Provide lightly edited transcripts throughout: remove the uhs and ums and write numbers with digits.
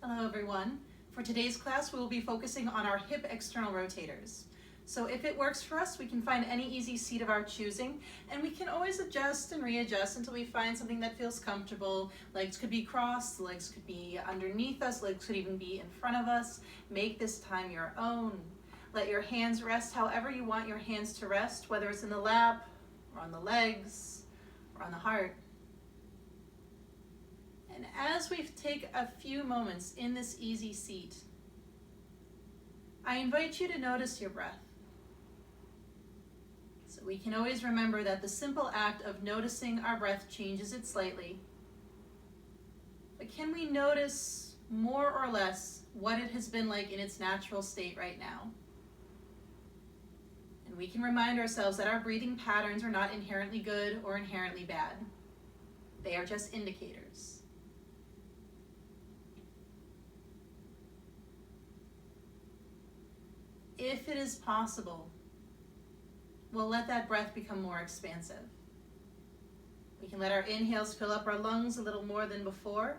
Hello everyone. For today's class, we will be focusing on our hip external rotators. So if it works for us, we can find any easy seat of our choosing, and we can always adjust and readjust until we find something that feels comfortable. Legs could be crossed, legs could be underneath us, legs could even be in front of us. Make this time your own. Let your hands rest however you want your hands to rest, whether it's in the lap, or on the legs, or on the heart. And as we take a few moments in this easy seat, I invite you to notice your breath. So we can always remember that the simple act of noticing our breath changes it slightly. But can we notice more or less what it has been like in its natural state right now? And we can remind ourselves that our breathing patterns are not inherently good or inherently bad. They are just indicators. If it is possible, we'll let that breath become more expansive. We can let our inhales fill up our lungs a little more than before.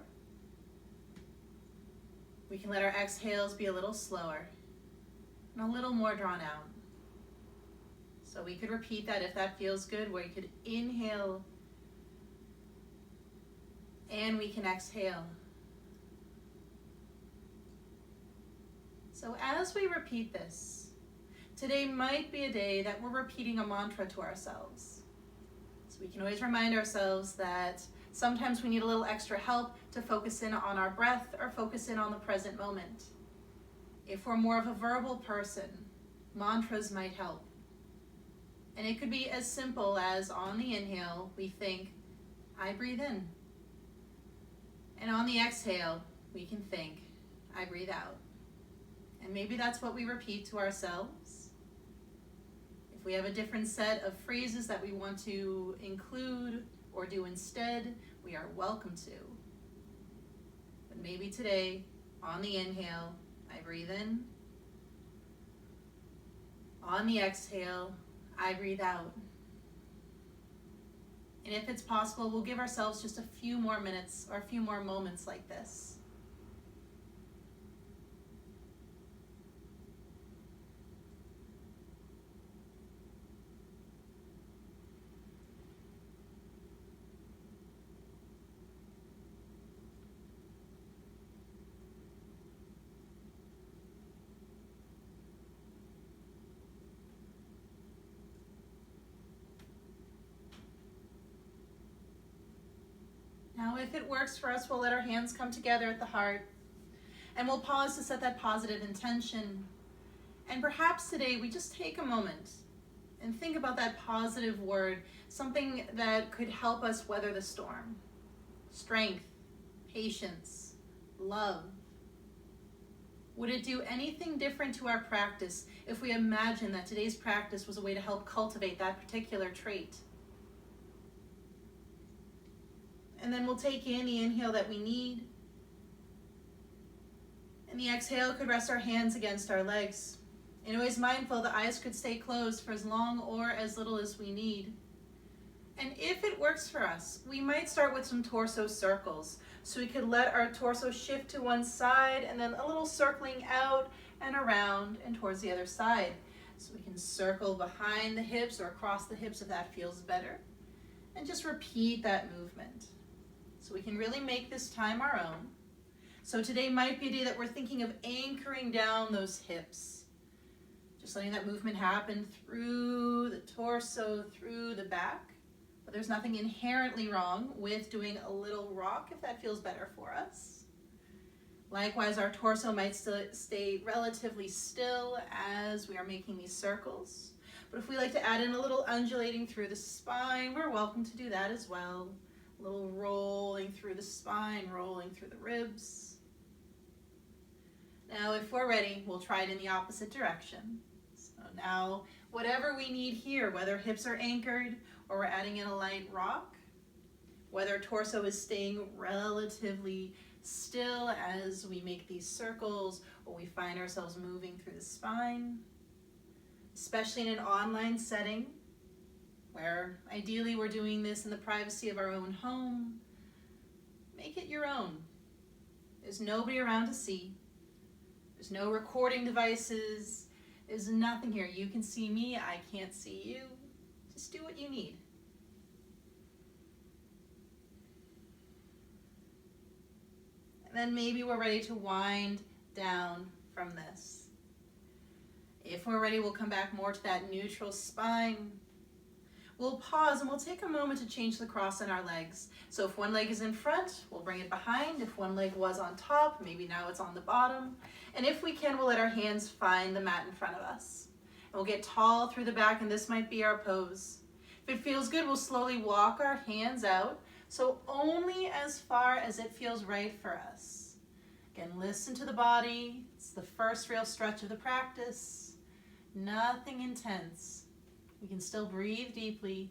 We can let our exhales be a little slower and a little more drawn out. So we could repeat that if that feels good, where you could inhale and we can exhale. So as we repeat this, today might be a day that we're repeating a mantra to ourselves. So we can always remind ourselves that sometimes we need a little extra help to focus in on our breath or focus in on the present moment. If we're more of a verbal person, mantras might help. And it could be as simple as on the inhale, we think, I breathe in. And on the exhale, we can think, I breathe out. And maybe that's what we repeat to ourselves. If we have a different set of phrases that we want to include or do instead, we are welcome to. But maybe today, on the inhale, I breathe in. On the exhale, I breathe out. And if it's possible, we'll give ourselves just a few more minutes or a few more moments like this. Now, if it works for us, we'll let our hands come together at the heart, and we'll pause to set that positive intention. And perhaps today we just take a moment and think about that positive word, something that could help us weather the storm. Strength, patience, love. Would it do anything different to our practice if we imagine that today's practice was a way to help cultivate that particular trait? And then we'll take in the inhale that we need. And the exhale could rest our hands against our legs. And always mindful the eyes could stay closed for as long or as little as we need. And if it works for us, we might start with some torso circles. So we could let our torso shift to one side and then a little circling out and around and towards the other side. So we can circle behind the hips or across the hips if that feels better. And just repeat that movement. So we can really make this time our own. So today might be a day that we're thinking of anchoring down those hips. Just letting that movement happen through the torso, through the back. But there's nothing inherently wrong with doing a little rock if that feels better for us. Likewise, our torso might still stay relatively still as we are making these circles. But if we like to add in a little undulating through the spine, we're welcome to do that as well. A little rolling through the spine, rolling through the ribs. Now, if we're ready, we'll try it in the opposite direction. So now, whatever we need here, whether hips are anchored or we're adding in a light rock, whether torso is staying relatively still as we make these circles or we find ourselves moving through the spine, especially in an online setting, where ideally we're doing this in the privacy of our own home, make it your own. There's nobody around to see. There's no recording devices. There's nothing here. You can see me, I can't see you. Just do what you need. And then maybe we're ready to wind down from this. If we're ready, we'll come back more to that neutral spine. We'll pause and we'll take a moment to change the cross in our legs. So if one leg is in front, we'll bring it behind. If one leg was on top, maybe now it's on the bottom. And if we can, we'll let our hands find the mat in front of us. And we'll get tall through the back, and this might be our pose. If it feels good, we'll slowly walk our hands out, so only as far as it feels right for us. Again, listen to the body. It's the first real stretch of the practice. Nothing intense. We can still breathe deeply.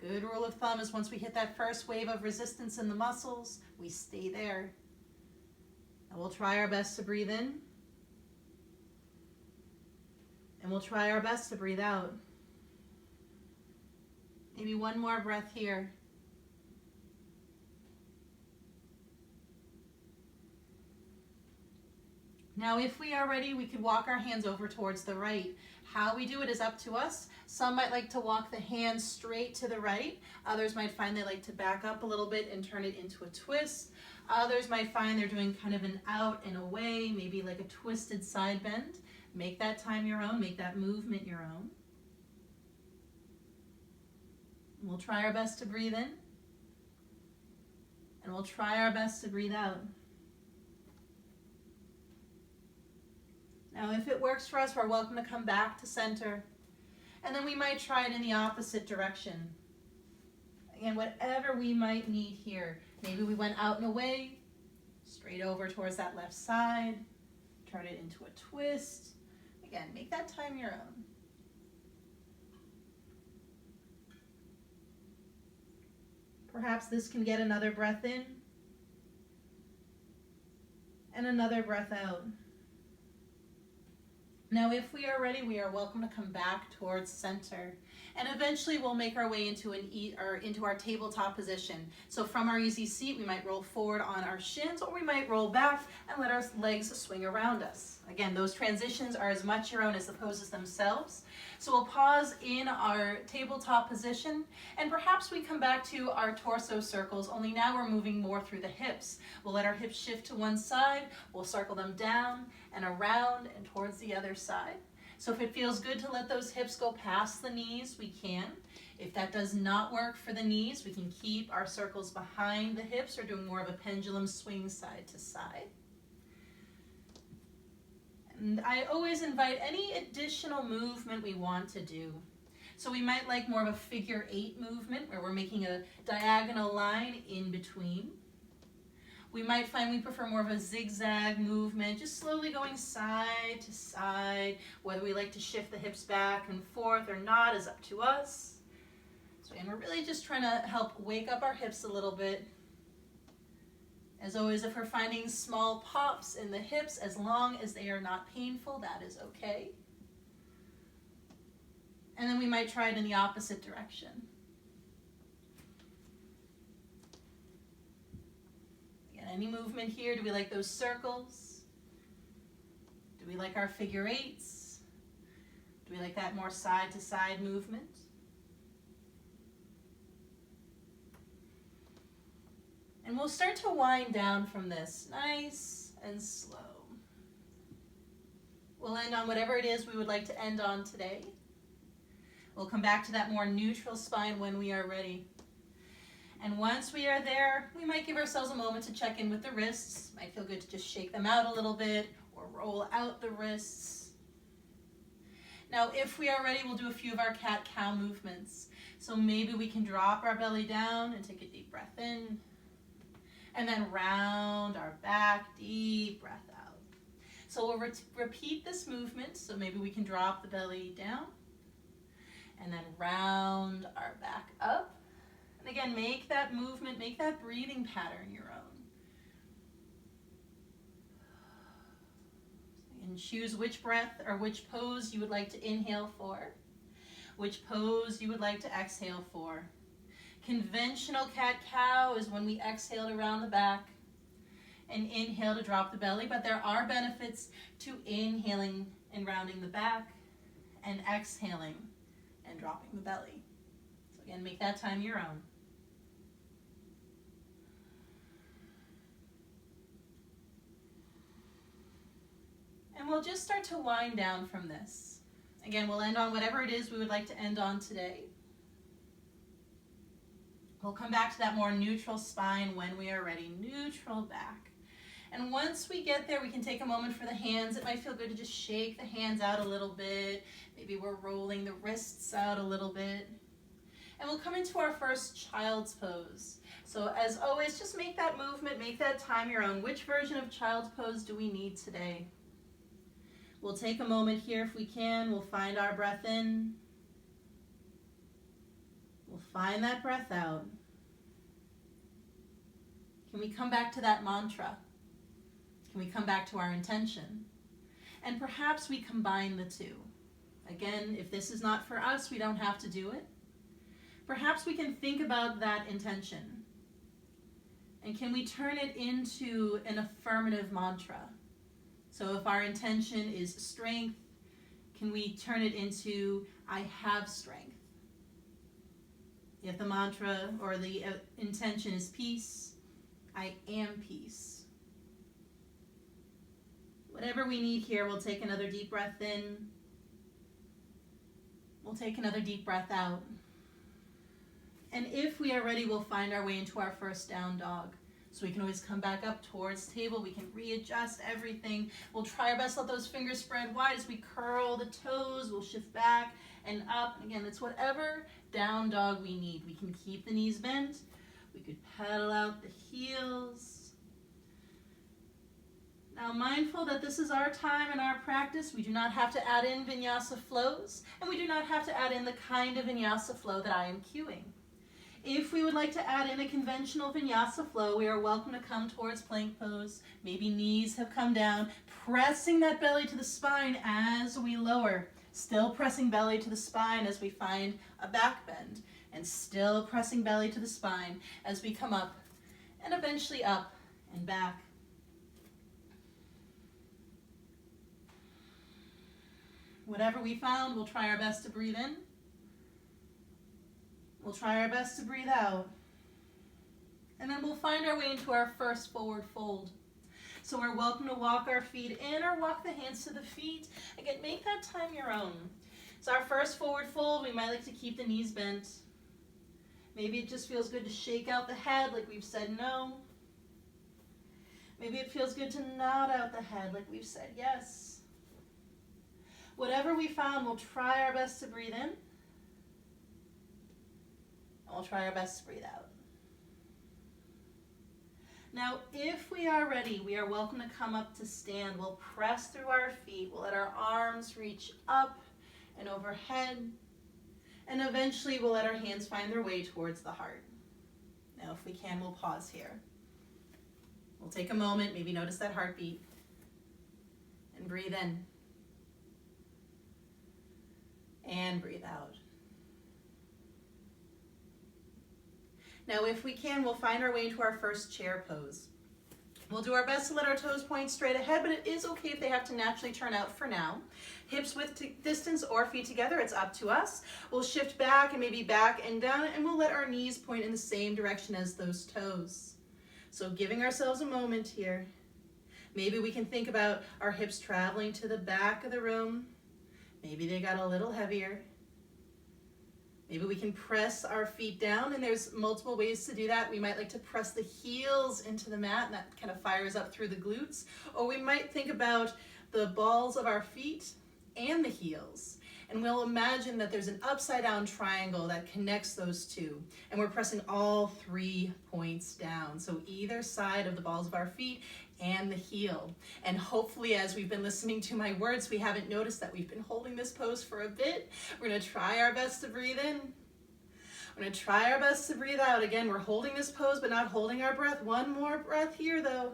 Good rule of thumb is once we hit that first wave of resistance in the muscles, we stay there. And we'll try our best to breathe in. And we'll try our best to breathe out. Maybe one more breath here. Now, if we are ready, we could walk our hands over towards the right. How we do it is up to us. Some might like to walk the hands straight to the right. Others might find they like to back up a little bit and turn it into a twist. Others might find they're doing kind of an out and away, maybe like a twisted side bend. Make that time your own, make that movement your own. We'll try our best to breathe in, and we'll try our best to breathe out. Now, if it works for us, we're welcome to come back to center, and then we might try it in the opposite direction. Again, whatever we might need here. Maybe we went out and away, straight over towards that left side, turn it into a twist. Again, make that time your own. Perhaps this can get another breath in and another breath out. Now, if we are ready, we are welcome to come back towards center. And eventually we'll make our way into our tabletop position. So from our easy seat, we might roll forward on our shins, or we might roll back and let our legs swing around us. Again, those transitions are as much your own as the poses themselves. So we'll pause in our tabletop position, and perhaps we come back to our torso circles, only now we're moving more through the hips. We'll let our hips shift to one side, we'll circle them down and around and towards the other side. So if it feels good to let those hips go past the knees, we can. If that does not work for the knees, we can keep our circles behind the hips or do more of a pendulum swing side to side. And I always invite any additional movement we want to do. So we might like more of a figure 8 movement where we're making a diagonal line in between. We might find we prefer more of a zigzag movement, just slowly going side to side. Whether we like to shift the hips back and forth or not is up to us. So again, we're really just trying to help wake up our hips a little bit. As always, if we're finding small pops in the hips, as long as they are not painful, that is okay. And then we might try it in the opposite direction. Again, any movement here? Do we like those circles? Do we like our figure 8s? Do we like that more side to side movement? And we'll start to wind down from this, nice and slow. We'll end on whatever it is we would like to end on today. We'll come back to that more neutral spine when we are ready. And once we are there, we might give ourselves a moment to check in with the wrists. Might feel good to just shake them out a little bit or roll out the wrists. Now, if we are ready, we'll do a few of our cat-cow movements. So maybe we can drop our belly down and take a deep breath in. And then round our back, deep breath out. So we'll repeat this movement. So maybe we can drop the belly down and then round our back up. And again, make that movement, make that breathing pattern your own. And choose which breath or which pose you would like to inhale for, which pose you would like to exhale for. Conventional cat-cow is when we exhaled around the back. and inhale to drop the belly, but there are benefits to inhaling and rounding the back and exhaling and dropping the belly. So again, make that time your own. And we'll just start to wind down from this. Again, we'll end on whatever it is we would like to end on today. We'll come back to that more neutral spine when we are ready. Neutral back. And once we get there, we can take a moment for the hands. It might feel good to just shake the hands out a little bit. Maybe we're rolling the wrists out a little bit. And we'll come into our first child's pose. So as always, just make that movement, make that time your own. Which version of child's pose do we need today? We'll take a moment here if we can. We'll find our breath in. We'll find that breath out. Can we come back to that mantra? Can we come back to our intention? And perhaps we combine the two. Again, if this is not for us, we don't have to do it. Perhaps we can think about that intention. And can we turn it into an affirmative mantra? So if our intention is strength, can we turn it into I have strength? If the mantra or the intention is peace, I am peace. Whatever we need here, we'll take another deep breath in. We'll take another deep breath out. And if we are ready, we'll find our way into our first down dog. So we can always come back up towards table. We can readjust everything. We'll try our best to let those fingers spread wide as we curl the toes. We'll shift back and up. And again, it's whatever down dog we need. We can keep the knees bent. We could pedal out the heels. Now, mindful that this is our time and our practice, we do not have to add in vinyasa flows, and we do not have to add in the kind of vinyasa flow that I am cueing. If we would like to add in a conventional vinyasa flow, we are welcome to come towards plank pose. Maybe knees have come down, pressing that belly to the spine as we lower. Still pressing belly to the spine as we find a back bend. And still pressing belly to the spine as we come up and eventually up and back. Whatever we found, we'll try our best to breathe in. We'll try our best to breathe out. And then we'll find our way into our first forward fold. So we're welcome to walk our feet in or walk the hands to the feet. Again, make that time your own. So our first forward fold, we might like to keep the knees bent. Maybe it just feels good to shake out the head like we've said no. Maybe it feels good to nod out the head like we've said yes. Whatever we found, we'll try our best to breathe in. And we'll try our best to breathe out. Now, if we are ready, we are welcome to come up to stand. We'll press through our feet. We'll let our arms reach up and overhead. And eventually, we'll let our hands find their way towards the heart. Now, if we can, we'll pause here. We'll take a moment, maybe notice that heartbeat. And breathe in. And breathe out. Now, if we can, we'll find our way into our first chair pose. We'll do our best to let our toes point straight ahead, but it is okay if they have to naturally turn out for now. Hips width distance or feet together, it's up to us. We'll shift back and maybe back and down, and we'll let our knees point in the same direction as those toes. So giving ourselves a moment here. Maybe we can think about our hips traveling to the back of the room. Maybe they got a little heavier. Maybe we can press our feet down, and there's multiple ways to do that. We might like to press the heels into the mat, and that kind of fires up through the glutes. Or we might think about the balls of our feet and the heels. And we'll imagine that there's an upside down triangle that connects those two. And we're pressing all 3 points down. So either side of the balls of our feet and the heel. And hopefully, as we've been listening to my words, we haven't noticed that we've been holding this pose for a bit. We're gonna try our best to breathe in. We're gonna try our best to breathe out. Again, we're holding this pose, but not holding our breath. One more breath here, though.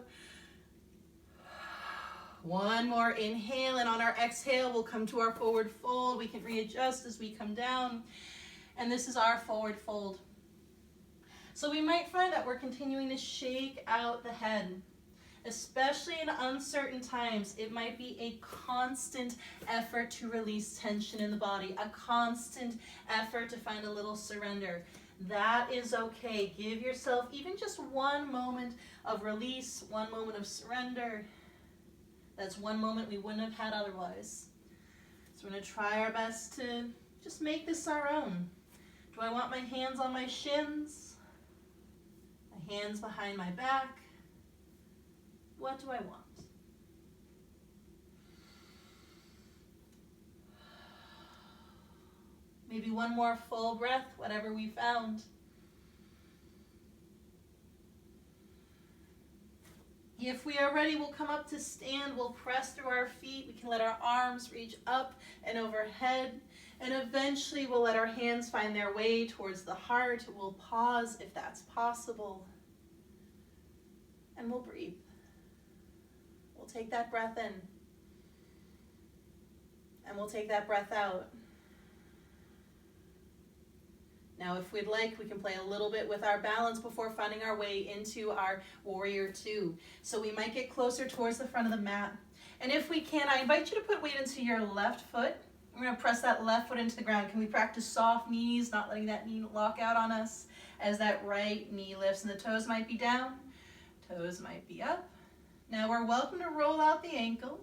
One more inhale, and on our exhale, we'll come to our forward fold. We can readjust as we come down. And this is our forward fold. So we might find that we're continuing to shake out the head. Especially in uncertain times, it might be a constant effort to release tension in the body, a constant effort to find a little surrender. That is okay. Give yourself even just one moment of release, one moment of surrender. That's one moment we wouldn't have had otherwise. So we're going to try our best to just make this our own. Do I want my hands on my shins? My hands behind my back? What do I want? Maybe one more full breath, whatever we found. If we are ready, we'll come up to stand. We'll press through our feet. We can let our arms reach up and overhead. And eventually we'll let our hands find their way towards the heart. We'll pause if that's possible. And we'll breathe. We'll take that breath in. And we'll take that breath out. Now, if we'd like, we can play a little bit with our balance before finding our way into our warrior two. So we might get closer towards the front of the mat. And if we can, I invite you to put weight into your left foot. We're going to press that left foot into the ground. Can we practice soft knees, not letting that knee lock out on us as that right knee lifts and the toes might be down, toes might be up. Now we're welcome to roll out the ankle.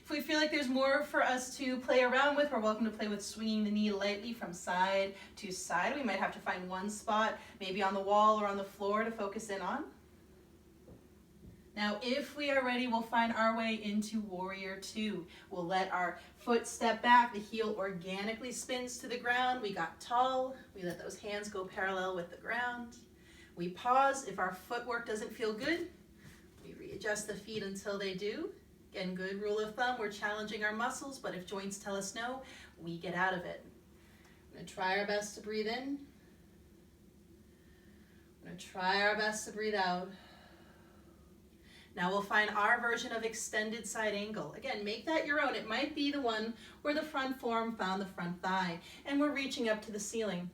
If we feel like there's more for us to play around with, we're welcome to play with swinging the knee lightly from side to side. We might have to find one spot, maybe on the wall or on the floor, to focus in on. Now, if we are ready, we'll find our way into warrior two. We'll let our foot step back. The heel organically spins to the ground. We got tall. We let those hands go parallel with the ground. We pause. If our footwork doesn't feel good, we readjust the feet until they do. Again, good rule of thumb, we're challenging our muscles, but if joints tell us no, we get out of it. We're going to try our best to breathe in. We're going to try our best to breathe out. Now we'll find our version of extended side angle. Again, make that your own. It might be the one where the front forearm found the front thigh, and we're reaching up to the ceiling.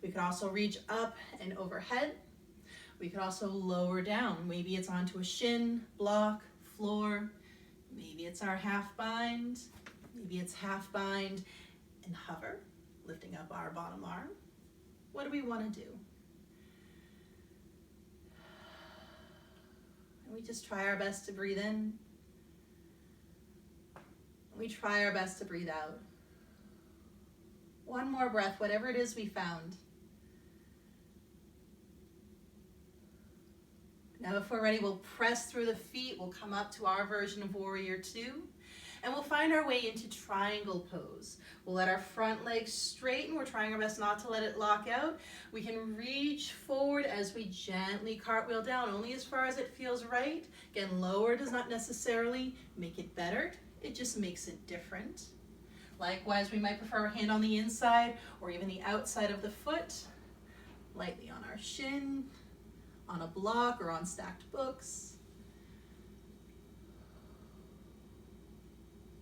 We could also reach up and overhead. We could also lower down. Maybe it's onto a shin, block, floor. Maybe it's our half bind. Maybe it's half bind and hover, lifting up our bottom arm. What do we want to do? And we just try our best to breathe in. We try our best to breathe out. One more breath, whatever it is we found. Now, if we're ready, we'll press through the feet. We'll come up to our version of warrior two, and we'll find our way into triangle pose. We'll let our front leg straighten. We're trying our best not to let it lock out. We can reach forward as we gently cartwheel down, only as far as it feels right. Again, lower does not necessarily make it better. It just makes it different. Likewise, we might prefer a hand on the inside or even the outside of the foot, lightly on our shin, on a block or on stacked books.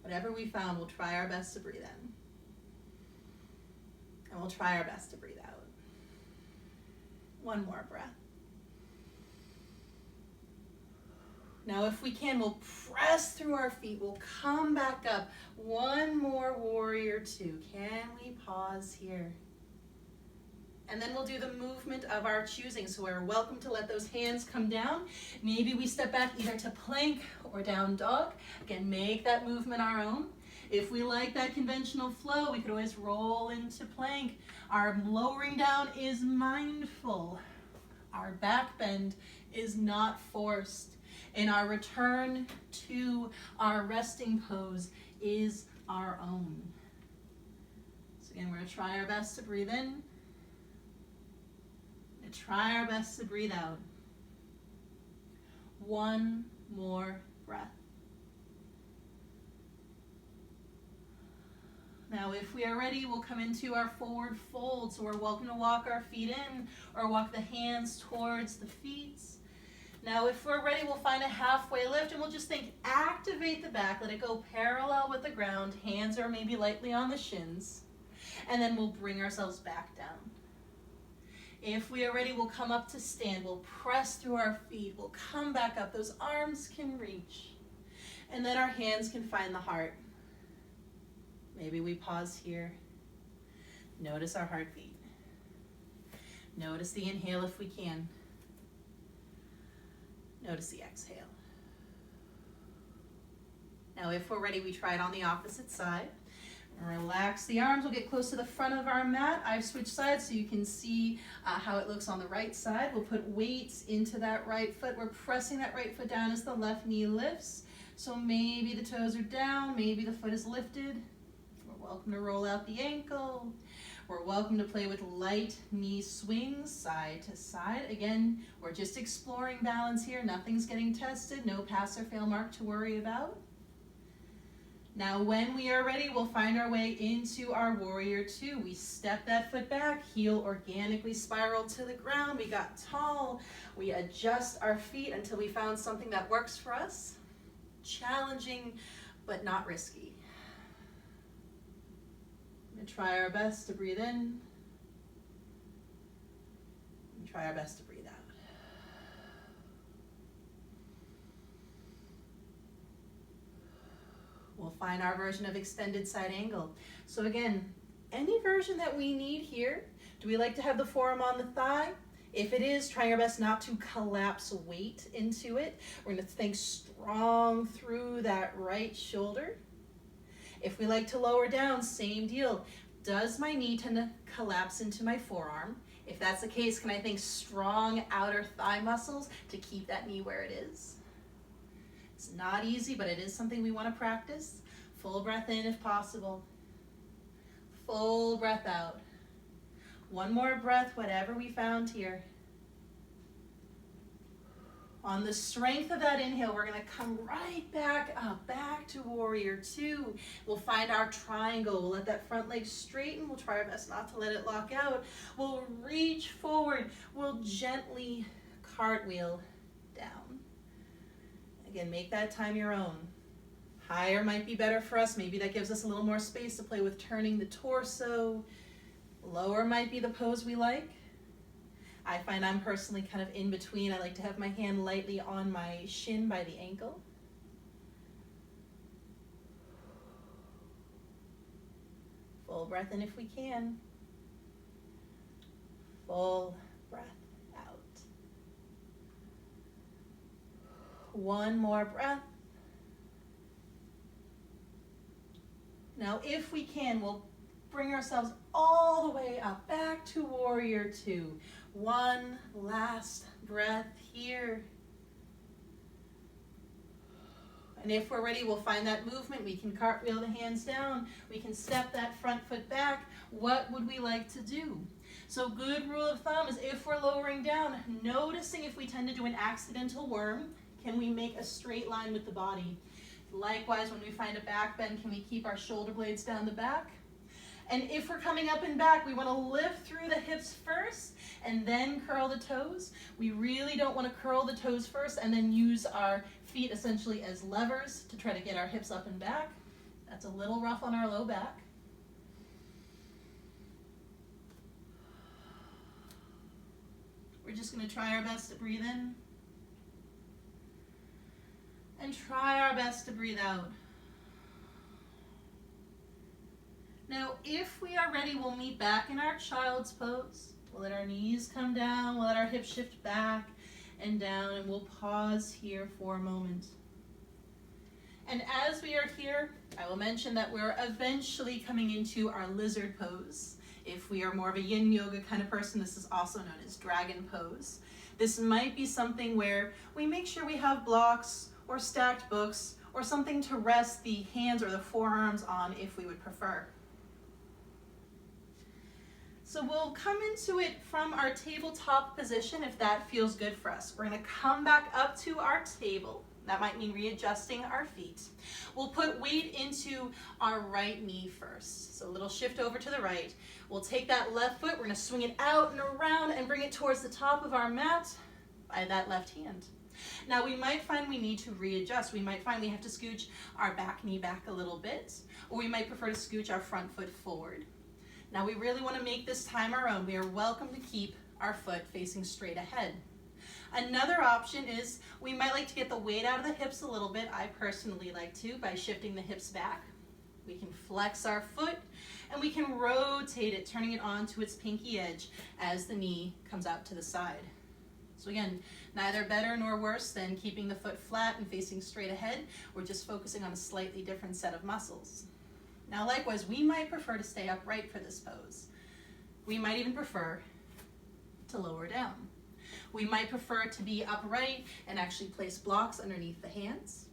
Whatever we found, we'll try our best to breathe in. And we'll try our best to breathe out. One more breath. Now, if we can, we'll press through our feet. We'll come back up. One more warrior two. Can we pause here? And then we'll do the movement of our choosing. So we're welcome to let those hands come down. Maybe we step back either to plank or down dog. Again, make that movement our own. If we like that conventional flow, we could always roll into plank. Our lowering down is mindful. Our back bend is not forced. And our return to our resting pose is our own. So again, we're going to try our best to breathe in. Try our best to breathe out. One more breath. Now, if we are ready, we'll come into our forward fold. So we're welcome to walk our feet in or walk the hands towards the feet. Now, if we're ready, we'll find a halfway lift and we'll just think, activate the back, let it go parallel with the ground. Hands are maybe lightly on the shins. And then we'll bring ourselves back down. If we are ready, we'll come up to stand. We'll press through our feet. We'll come back up. Those arms can reach. And then our hands can find the heart. Maybe we pause here. Notice our heartbeat. Notice the inhale if we can. Notice the exhale. Now if we're ready, we try it on the opposite side. Relax the arms. We'll get close to the front of our mat. I've switched sides so you can see how it looks on the right side. We'll put weights into that right foot. We're pressing that right foot down as the left knee lifts. So maybe the toes are down, maybe the foot is lifted. We're welcome to roll out the ankle. We're welcome to play with light knee swings side to side. Again, we're just exploring balance here. Nothing's getting tested. No pass or fail mark to worry about. Now when we are ready, we'll find our way into our warrior two. We step that foot back, heel organically spiral to the ground. We got tall. We adjust our feet until we found something that works for us. Challenging, but not risky. I'm going to try our best to breathe in. And try our best to breathe out. We'll find our version of extended side angle. So again, any version that we need here. Do we like to have the forearm on the thigh? If it is, trying our best not to collapse weight into it. We're going to think strong through that right shoulder. If we like to lower down, same deal. Does my knee tend to collapse into my forearm? If that's the case, can I think strong outer thigh muscles to keep that knee where it is? It's not easy, but it is something we want to practice. Full breath in if possible. Full breath out. One more breath, whatever we found here. On the strength of that inhale, we're going to come right back up, back to warrior two. We'll find our triangle. We'll let that front leg straighten. We'll try our best not to let it lock out. We'll reach forward. We'll gently cartwheel down. Again, make that time your own. Higher might be better for us. Maybe that gives us a little more space to play with turning the torso. Lower might be the pose we like. I find I'm personally kind of in between. I like to have my hand lightly on my shin by the ankle. Full breath in if we can. Full breath out. One more breath. Now, if we can, we'll bring ourselves all the way up, back to warrior two. One last breath here. And if we're ready, we'll find that movement. We can cartwheel the hands down. We can step that front foot back. What would we like to do? So good rule of thumb is if we're lowering down, noticing if we tend to do an accidental worm, can we make a straight line with the body? Likewise, when we find a back bend, can we keep our shoulder blades down the back? And if we're coming up and back, we want to lift through the hips first and then curl the toes. We really don't want to curl the toes first and then use our feet essentially as levers to try to get our hips up and back. That's a little rough on our low back. We're just going to try our best to breathe in and try our best to breathe out. Now, if we are ready, we'll meet back in our child's pose. We'll let our knees come down, we'll let our hips shift back and down, and we'll pause here for a moment. And as we are here, I will mention that we're eventually coming into our lizard pose. If we are more of a yin yoga kind of person, this is also known as dragon pose. This might be something where we make sure we have blocks or stacked books or something to rest the hands or the forearms on if we would prefer. So we'll come into it from our tabletop position if that feels good for us. We're going to come back up to our table. That might mean readjusting our feet. We'll put weight into our right knee first. So a little shift over to the right. We'll take that left foot, we're going to swing it out and around and bring it towards the top of our mat by that left hand. Now we might find we need to readjust. We might find we have to scooch our back knee back a little bit, or we might prefer to scooch our front foot forward. Now we really want to make this time our own. We are welcome to keep our foot facing straight ahead. Another option is we might like to get the weight out of the hips a little bit. I personally like to by shifting the hips back. We can flex our foot and we can rotate it, turning it onto its pinky edge as the knee comes out to the side. So again, neither better nor worse than keeping the foot flat and facing straight ahead. We're just focusing on a slightly different set of muscles. Now likewise, we might prefer to stay upright for this pose. We might even prefer to lower down. We might prefer to be upright and actually place blocks underneath the hands,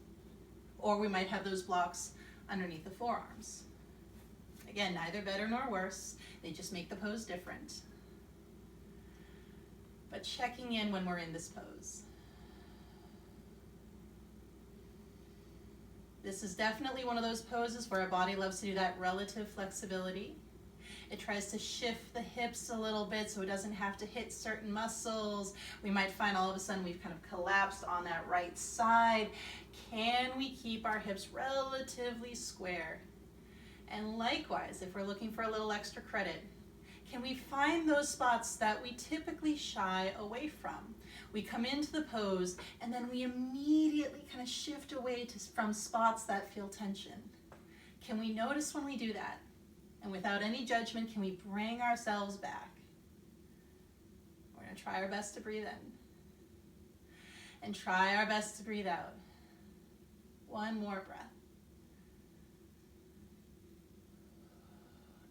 or we might have those blocks underneath the forearms. Again, neither better nor worse. They just make the pose different. But checking in when we're in this pose. This is definitely one of those poses where our body loves to do that relative flexibility. It tries to shift the hips a little bit so it doesn't have to hit certain muscles. We might find all of a sudden we've kind of collapsed on that right side. Can we keep our hips relatively square? And likewise, if we're looking for a little extra credit, can we find those spots that we typically shy away from? We come into the pose and then we immediately kind of shift away from spots that feel tension. Can we notice when we do that? And without any judgment, can we bring ourselves back? We're going to try our best to breathe in. And try our best to breathe out. One more breath.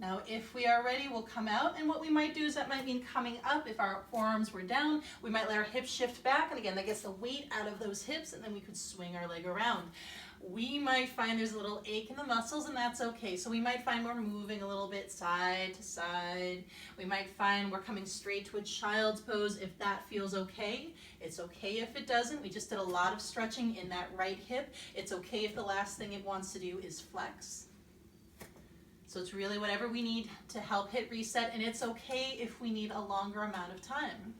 Now, if we are ready, we'll come out, and what we might do is that might mean coming up. If our forearms were down, we might let our hips shift back, and again, that gets the weight out of those hips, and then we could swing our leg around. We might find there's a little ache in the muscles, and that's okay. So we might find we're moving a little bit side to side. We might find we're coming straight to a child's pose if that feels okay. It's okay if it doesn't. We just did a lot of stretching in that right hip. It's okay if the last thing it wants to do is flex. So it's really whatever we need to help hit reset, and it's okay if we need a longer amount of time.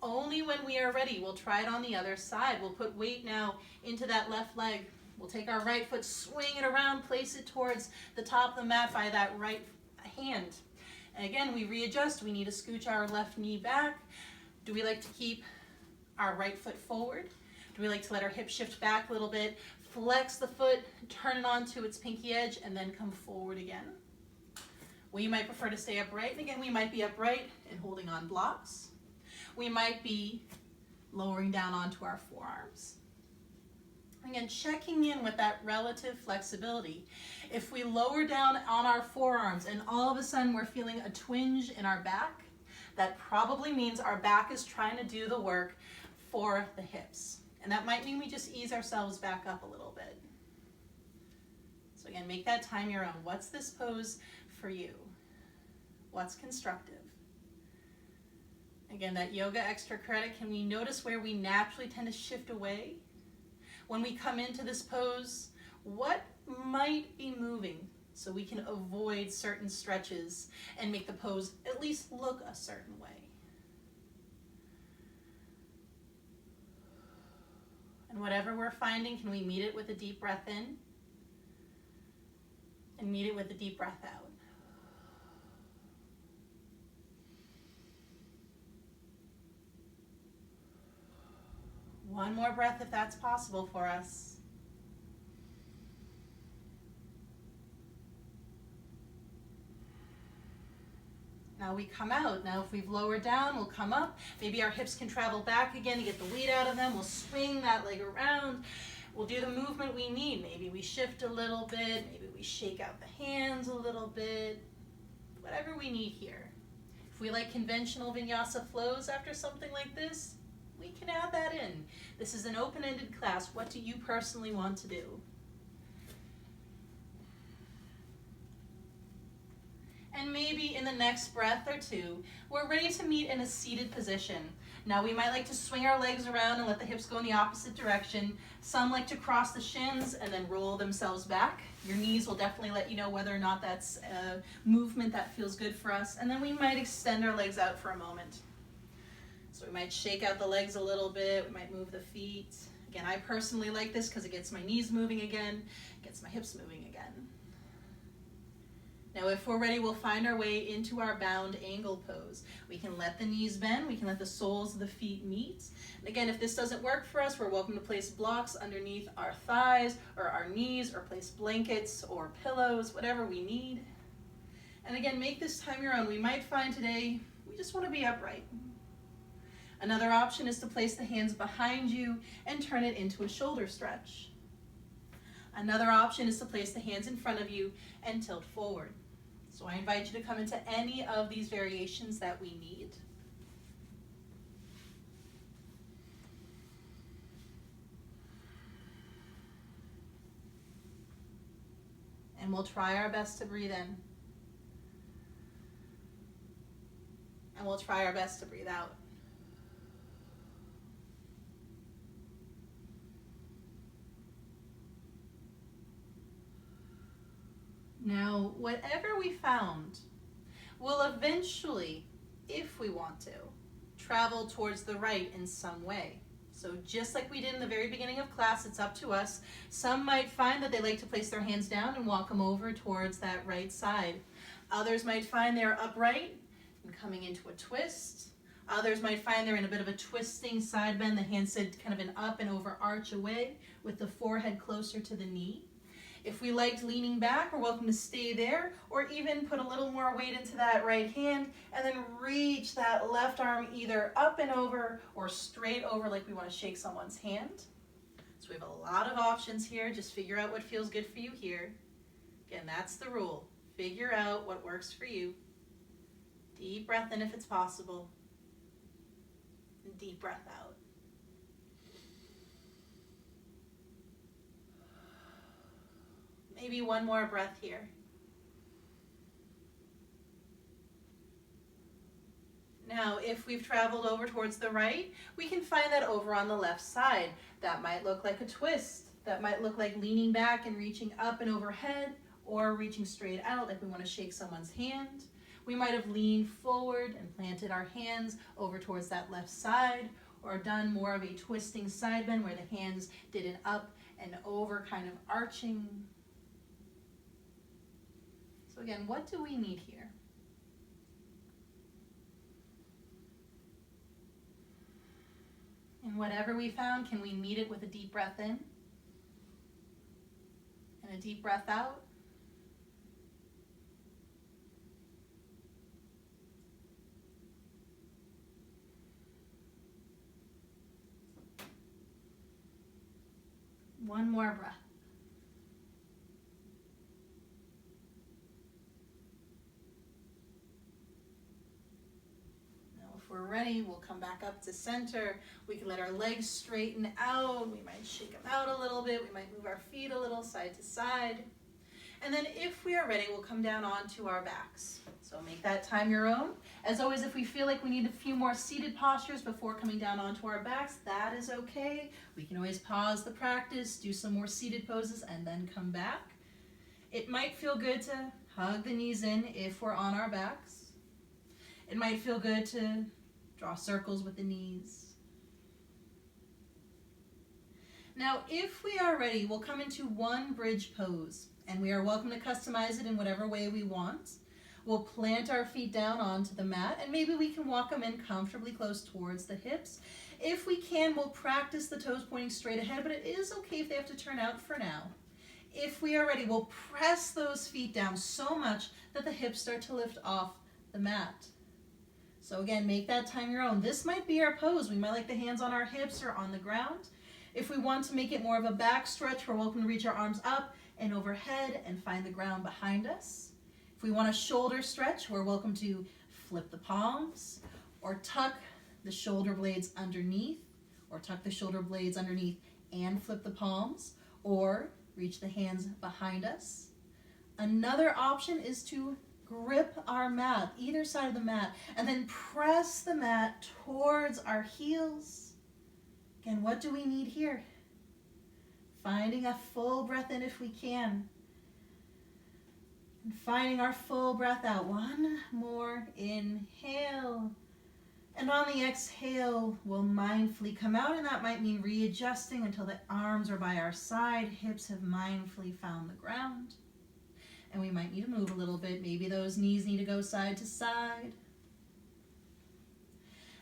Only when we are ready, we'll try it on the other side. We'll put weight now into that left leg. We'll take our right foot, swing it around, place it towards the top of the mat by that right hand. And again, we readjust. We need to scooch our left knee back. Do we like to keep our right foot forward? Do we like to let our hip shift back a little bit? Flex the foot, turn it onto its pinky edge, and then come forward again. We might prefer to stay upright. And again, we might be upright and holding on blocks. We might be lowering down onto our forearms. Again, checking in with that relative flexibility. If we lower down on our forearms and all of a sudden we're feeling a twinge in our back, that probably means our back is trying to do the work for the hips. And that might mean we just ease ourselves back up a little bit. So again, make that time your own. What's this pose for you? What's constructive? Again, that yoga extra credit, can we notice where we naturally tend to shift away? When we come into this pose, what might be moving so we can avoid certain stretches and make the pose at least look a certain way? And whatever we're finding, can we meet it with a deep breath in and meet it with a deep breath out? One more breath if that's possible for us. Now we come out. Now if we've lowered down, we'll come up. Maybe our hips can travel back again to get the weight out of them. We'll swing that leg around. We'll do the movement we need. Maybe we shift a little bit. Maybe we shake out the hands a little bit. Whatever we need here. If we like conventional vinyasa flows after something like this, we can add that in. This is an open-ended class. What do you personally want to do? And maybe in the next breath or two, we're ready to meet in a seated position. Now we might like to swing our legs around and let the hips go in the opposite direction. Some like to cross the shins and then roll themselves back. Your knees will definitely let you know whether or not that's a movement that feels good for us. And then we might extend our legs out for a moment. So we might shake out the legs a little bit. We might move the feet. Again, I personally like this because it gets my knees moving again, gets my hips moving again. Now, if we're ready, we'll find our way into our bound angle pose. We can let the knees bend, we can let the soles of the feet meet. And again, if this doesn't work for us, we're welcome to place blocks underneath our thighs or our knees, or place blankets or pillows, whatever we need. And again, make this time your own. We might find today we just want to be upright. Another option is to place the hands behind you and turn it into a shoulder stretch. Another option is to place the hands in front of you and tilt forward. So I invite you to come into any of these variations that we need. And we'll try our best to breathe in. And we'll try our best to breathe out. Now, whatever we found, we'll eventually, if we want to, travel towards the right in some way. So just like we did in the very beginning of class, it's up to us. Some might find that they like to place their hands down and walk them over towards that right side. Others might find they're upright and coming into a twist. Others might find they're in a bit of a twisting side bend, the hands sit kind of an up and over arch away with the forehead closer to the knee. If we liked leaning back, we're welcome to stay there, or even put a little more weight into that right hand and then reach that left arm either up and over or straight over like we want to shake someone's hand. So we have a lot of options here. Just figure out what feels good for you here. Again, that's the rule. Figure out what works for you. Deep breath in if it's possible. And deep breath out. Maybe one more breath here. Now, if we've traveled over towards the right, we can find that over on the left side. That might look like a twist. That might look like leaning back and reaching up and overhead, or reaching straight out like we want to shake someone's hand. We might have leaned forward and planted our hands over towards that left side, or done more of a twisting side bend where the hands did an up and over kind of arching. So again, what do we need here? And whatever we found, can we meet it with a deep breath in and a deep breath out? One more breath. We're ready, we'll come back up to center. We can let our legs straighten out. We might shake them out a little bit. We might move our feet a little side to side. And then if we are ready, we'll come down onto our backs. So make that time your own. As always, if we feel like we need a few more seated postures before coming down onto our backs, that is okay. We can always pause the practice, do some more seated poses, and then come back. It might feel good to hug the knees in if we're on our backs. It might feel good to draw circles with the knees. Now, if we are ready, we'll come into one bridge pose, and we are welcome to customize it in whatever way we want. We'll plant our feet down onto the mat, and maybe we can walk them in comfortably close towards the hips. If we can, we'll practice the toes pointing straight ahead, but it is okay if they have to turn out for now. If we are ready, we'll press those feet down so much that the hips start to lift off the mat. So again, make that time your own. This might be our pose. We might like the hands on our hips or on the ground. If we want to make it more of a back stretch, we're welcome to reach our arms up and overhead and find the ground behind us. If we want a shoulder stretch, we're welcome to flip the palms or tuck the shoulder blades underneath, or tuck the shoulder blades underneath and flip the palms, or reach the hands behind us. Another option is to grip our mat, either side of the mat, and then press the mat towards our heels. Again, what do we need here? Finding a full breath in if we can. And finding our full breath out. One more inhale. And on the exhale, we'll mindfully come out, and that might mean readjusting until the arms are by our side, hips have mindfully found the ground. And we might need to move a little bit. Maybe those knees need to go side to side.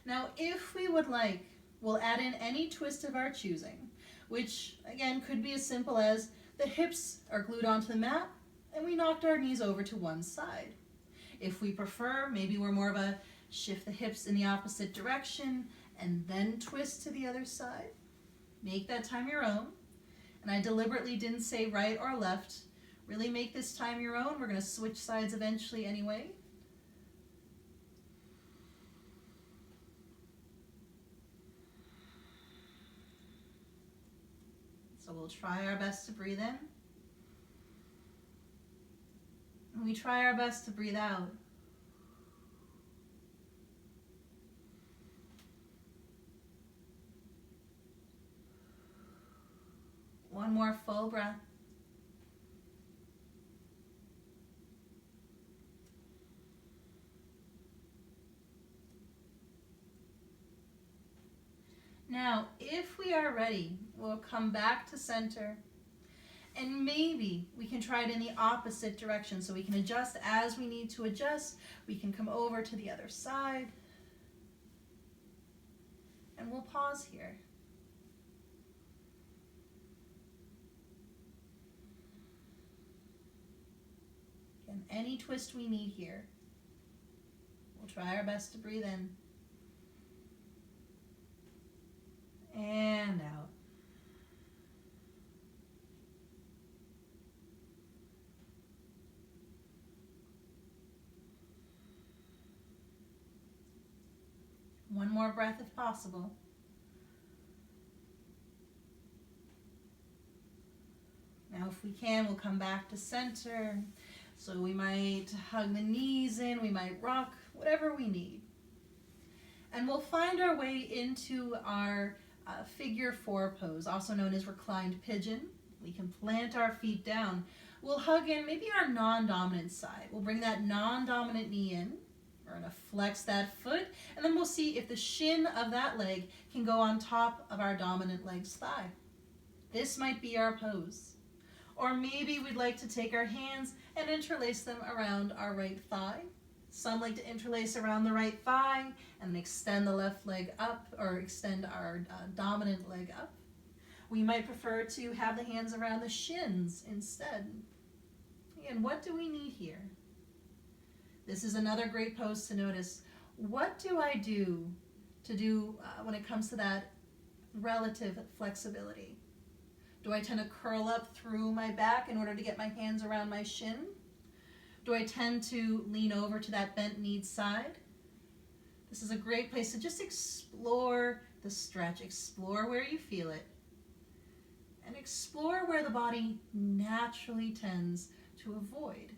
Now, if we would like, we'll add in any twist of our choosing, which again could be as simple as the hips are glued onto the mat and we knocked our knees over to one side. If we prefer, maybe we're more of a shift the hips in the opposite direction and then twist to the other side. Make that time your own. And I deliberately didn't say right or left. Really make this time your own. We're going to switch sides eventually anyway. So we'll try our best to breathe in. And we try our best to breathe out. One more full breath. Now, if we are ready, we'll come back to center. And maybe we can try it in the opposite direction so we can adjust as we need to adjust. We can come over to the other side. And we'll pause here. Again, any twist we need here. We'll try our best to breathe in. And out. One more breath if possible. Now if we can, we'll come back to center. So we might hug the knees in, we might rock, whatever we need. And we'll find our way into our figure 4 pose, also known as reclined pigeon. We can plant our feet down. We'll hug in maybe our non-dominant side. We'll bring that non-dominant knee in. We're going to flex that foot, and then we'll see if the shin of that leg can go on top of our dominant leg's thigh. This might be our pose. Or maybe we'd like to take our hands and interlace them around our right thigh. Some like to interlace around the right thigh and extend the left leg up, or extend our dominant leg up. We might prefer to have the hands around the shins instead. Again, what do we need here? This is another great pose to notice. What do I do when it comes to that relative flexibility? Do I tend to curl up through my back in order to get my hands around my shin? Do I tend to lean over to that bent knee side? This is a great place to just explore the stretch, explore where you feel it, and explore where the body naturally tends to avoid.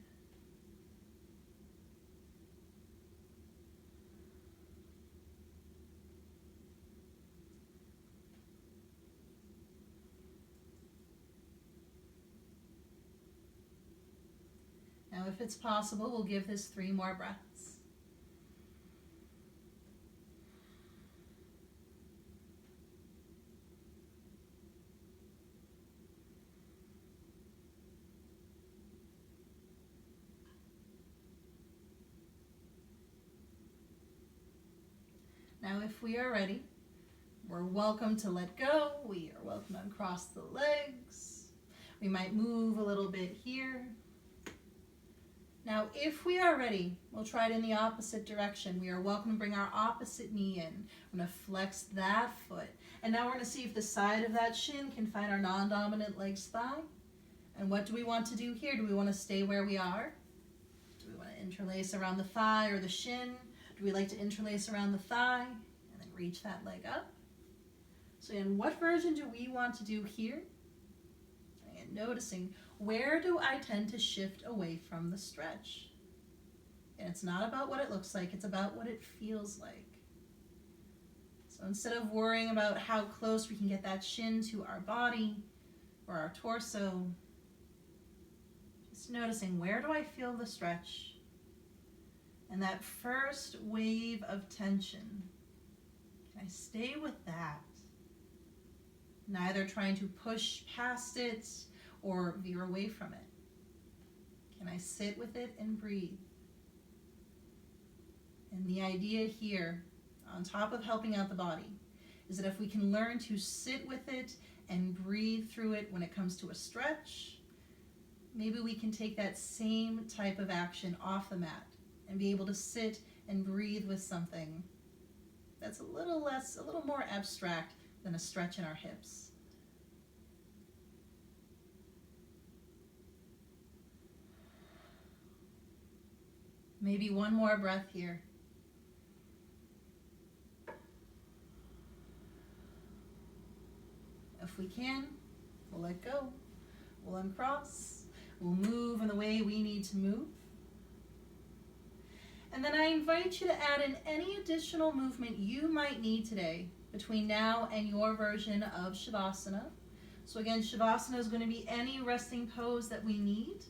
Now, if it's possible, we'll give this 3 more breaths. Now, if we are ready, we're welcome to let go. We are welcome to uncross the legs. We might move a little bit here. Now, if we are ready, we'll try it in the opposite direction. We are welcome to bring our opposite knee in. We're going to flex that foot. And now we're going to see if the side of that shin can find our non-dominant leg's thigh. And what do we want to do here? Do we want to stay where we are? Do we want to interlace around the thigh or the shin? Do we like to interlace around the thigh and then reach that leg up? So in what version do we want to do here? And noticing, where do I tend to shift away from the stretch? And it's not about what it looks like, it's about what it feels like. So instead of worrying about how close we can get that shin to our body or our torso, just noticing, where do I feel the stretch? And that first wave of tension, can I stay with that? Neither trying to push past it or veer away from it. Can I sit with it and breathe? And the idea here, on top of helping out the body, is that if we can learn to sit with it and breathe through it when it comes to a stretch, maybe we can take that same type of action off the mat and be able to sit and breathe with something that's a little more abstract than a stretch in our hips. Maybe one more breath here. If we can, we'll let go. We'll uncross. We'll move in the way we need to move. And then I invite you to add in any additional movement you might need today between now and your version of Shavasana. So again, Shavasana is going to be any resting pose that we need.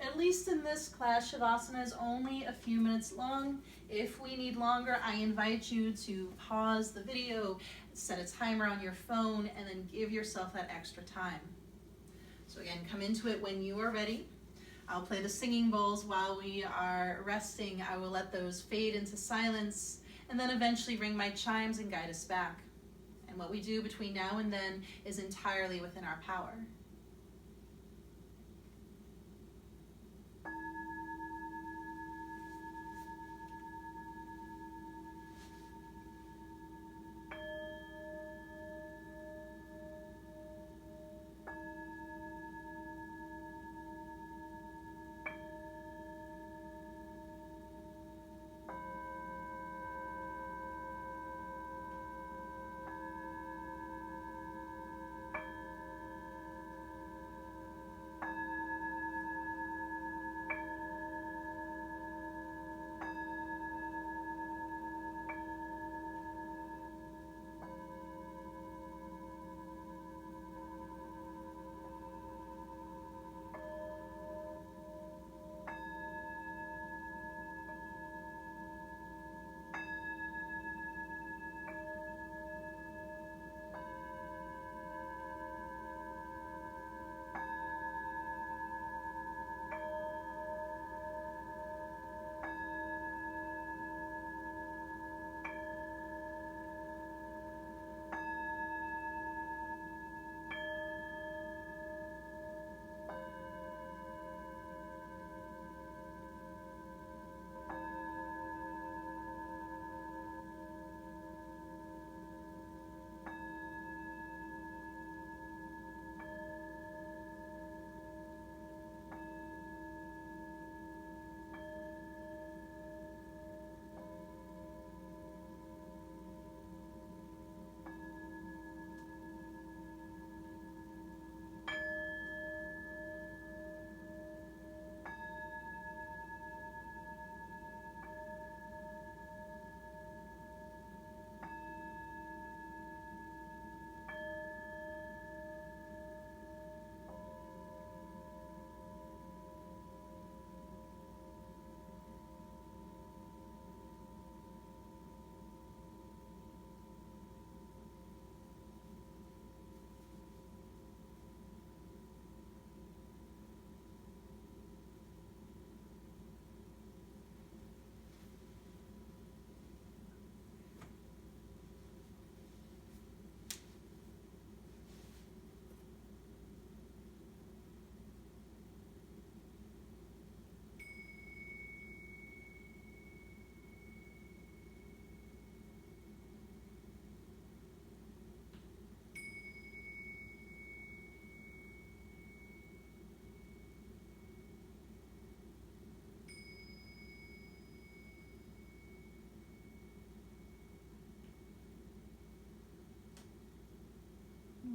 At least in this class, Shavasana is only a few minutes long. If we need longer, I invite you to pause the video, set a timer on your phone, and then give yourself that extra time. So again, come into it when you are ready. I'll play the singing bowls while we are resting. I will let those fade into silence, and then eventually ring my chimes and guide us back. And what we do between now and then is entirely within our power.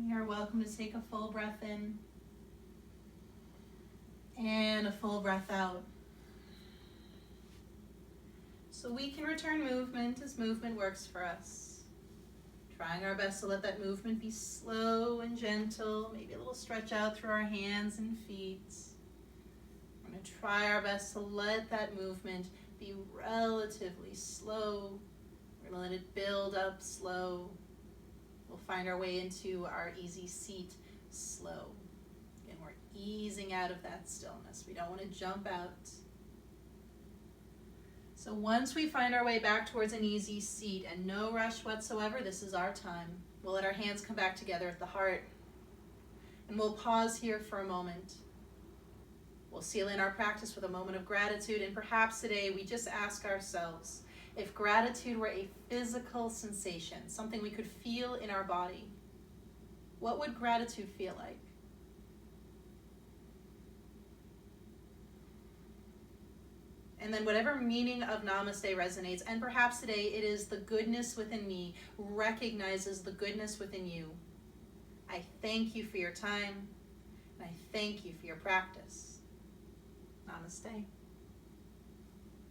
You're welcome to take a full breath in and a full breath out. So we can return movement as movement works for us. Trying our best to let that movement be slow and gentle, maybe a little stretch out through our hands and feet. We're going to try our best to let that movement be relatively slow. We're going to let it build up slow. We'll find our way into our easy seat slow. Again, we're easing out of that stillness. We don't want to jump out. So once we find our way back towards an easy seat and no rush whatsoever, this is our time. We'll let our hands come back together at the heart. And we'll pause here for a moment. We'll seal in our practice with a moment of gratitude, and perhaps today we just ask ourselves, if gratitude were a physical sensation, something we could feel in our body, what would gratitude feel like? And then whatever meaning of namaste resonates, and perhaps today it is the goodness within me recognizes the goodness within you. I thank you for your time, and I thank you for your practice. Namaste.